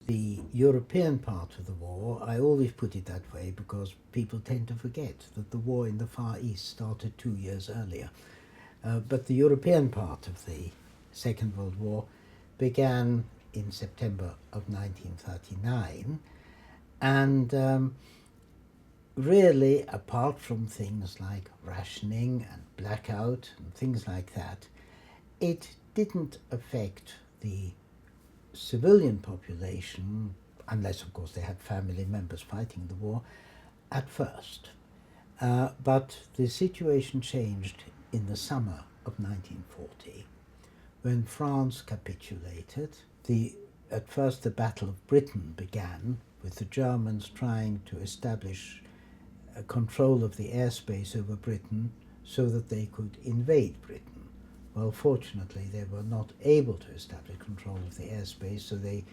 The European part of the war, I always put it that way because people tend to forget that the war in the Far East started 2 years earlier. But the European part of the Second World War began in September of 1939, and really, apart from things like rationing and blackout and things like that, it didn't affect the civilian population, unless, of course, they had family members fighting the war, at first. But the situation changed in the summer of 1940 when France capitulated. At first, the Battle of Britain began with the Germans trying to establish control of the airspace over Britain so that they could invade Britain. Well, fortunately, they were not able to establish control of the airspace, so they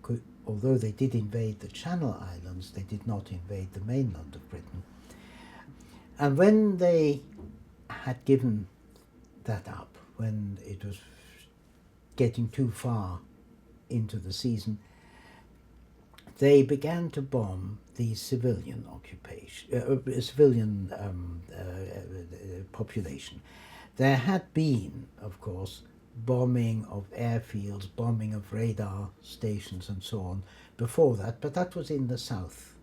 could, although they did invade the Channel Islands, they did not invade the mainland of Britain. And when they had given that up, when it was getting too far into the season, they began to bomb the civilian population. There had been, of course, bombing of airfields, bombing of radar stations and so on before that, but that was in the south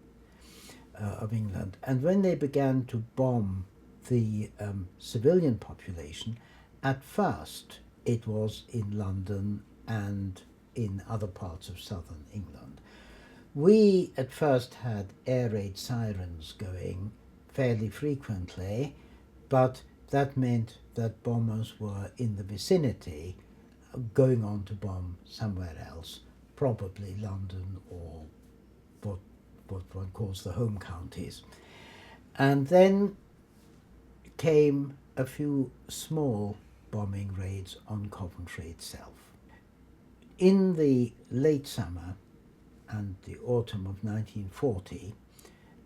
of England. And when they began to bomb the civilian population, at first it was in London and in other parts of southern England. We at first had air raid sirens going fairly frequently, but that meant that bombers were in the vicinity going on to bomb somewhere else, probably London or what one calls the home counties. And then came a few small bombing raids on Coventry itself. In the late summer and the autumn of 1940,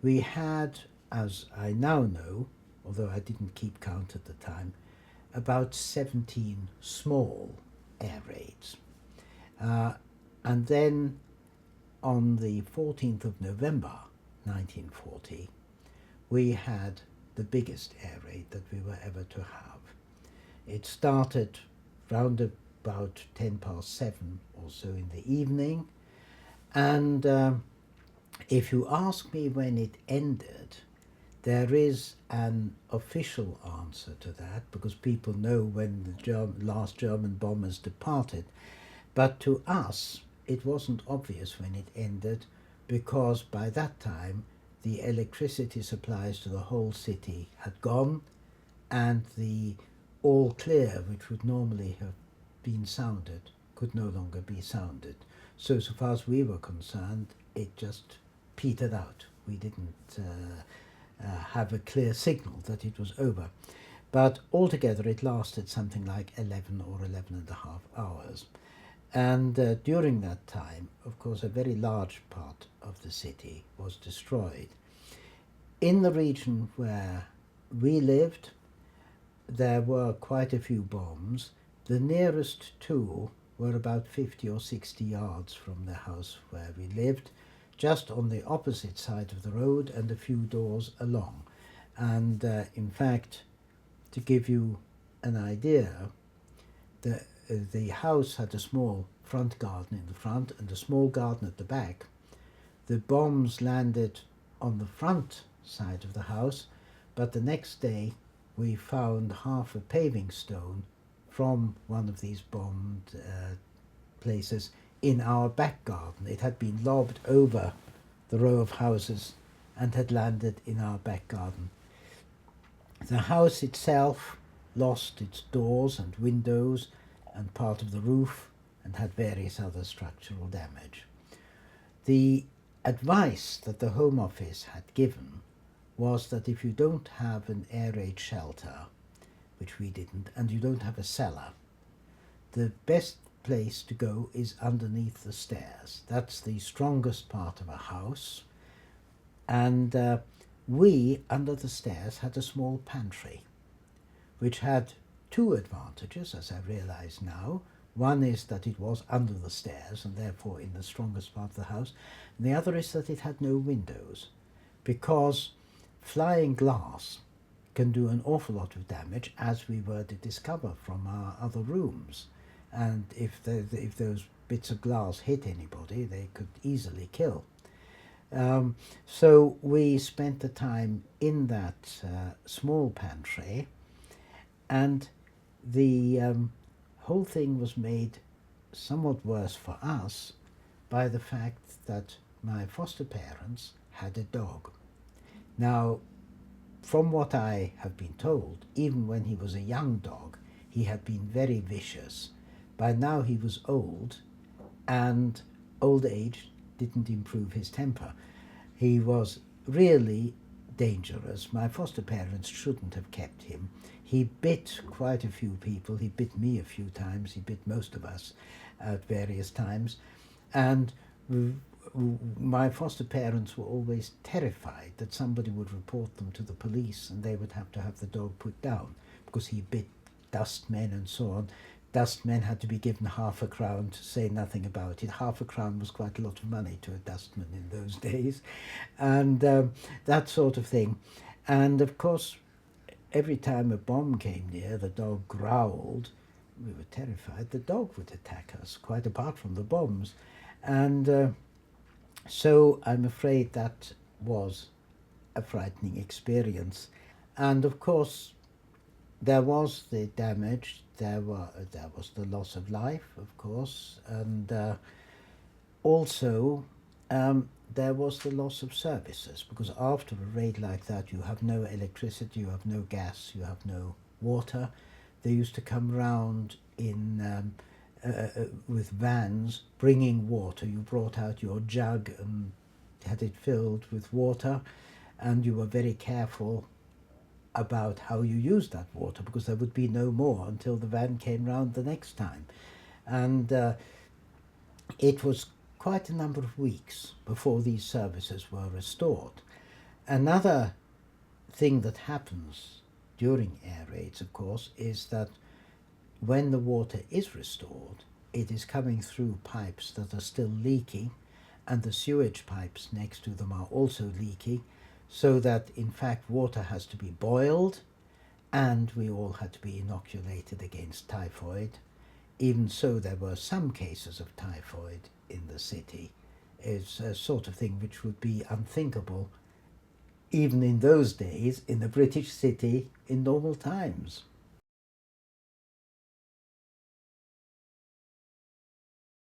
we had, as I now know, although I didn't keep count at the time, about 17 small air raids. And then on the 14th of November 1940, we had the biggest air raid that we were ever to have. It started round about 7:10 or so in the evening, and if you ask me when it ended, there is an official answer to that, because people know when the last German bombers departed. But to us, it wasn't obvious when it ended, because by that time the electricity supplies to the whole city had gone, and the all clear, which would normally have been sounded, could no longer be sounded. So far as we were concerned, it just petered out. We didn't have a clear signal that it was over. But altogether it lasted something like 11 or 11 and a half hours. And during that time, of course, a very large part of the city was destroyed. In the region where we lived, there were quite a few bombs. The nearest two were about 50 or 60 yards from the house where we lived, just on the opposite side of the road and a few doors along. And in fact, to give you an idea, the house had a small front garden in the front and a small garden at the back. The bombs landed on the front side of the house, but the next day we found half a paving stone from one of these bombed places in our back garden. It had been lobbed over the row of houses and had landed in our back garden. The house itself lost its doors and windows and part of the roof and had various other structural damage. The advice that the Home Office had given was that if you don't have an air raid shelter, which we didn't, and you don't have a cellar, the best place to go is underneath the stairs. That's the strongest part of a house. And we, under the stairs, had a small pantry, which had two advantages, as I realize now. One is that it was under the stairs and therefore in the strongest part of the house. And the other is that it had no windows, because flying glass can do an awful lot of damage, as we were to discover from our other rooms. And if those bits of glass hit anybody, they could easily kill. So we spent the time in that small pantry, and the whole thing was made somewhat worse for us by the fact that my foster parents had a dog. Now, from what I have been told, even when he was a young dog, he had been very vicious. By now he was old, and old age didn't improve his temper. He was really dangerous. My foster parents shouldn't have kept him. He bit quite a few people. He bit me a few times. He bit most of us at various times. And my foster parents were always terrified that somebody would report them to the police and they would have to have the dog put down, because he bit dustmen and so on. Dustmen had to be given £0.50 to say nothing about it. £0.50 was quite a lot of money to a dustman in those days, and that sort of thing. And of course, every time a bomb came near, the dog growled. We were terrified the dog would attack us, quite apart from the bombs. And so I'm afraid that was a frightening experience. And of course, there was the damage, there was the loss of life, of course, and also there was the loss of services, because after a raid like that you have no electricity, you have no gas, you have no water. They used to come round in with vans bringing water. You brought out your jug and had it filled with water, and you were very careful about how you used that water, because there would be no more until the van came round the next time. And it was quite a number of weeks before these services were restored. Another thing that happens during air raids, of course, is that when the water is restored, it is coming through pipes that are still leaking, and the sewage pipes next to them are also leaking, so that in fact water has to be boiled, and we all had to be inoculated against typhoid. Even so, there were some cases of typhoid in the city. It's a sort of thing which would be unthinkable even in those days in a British city in normal times.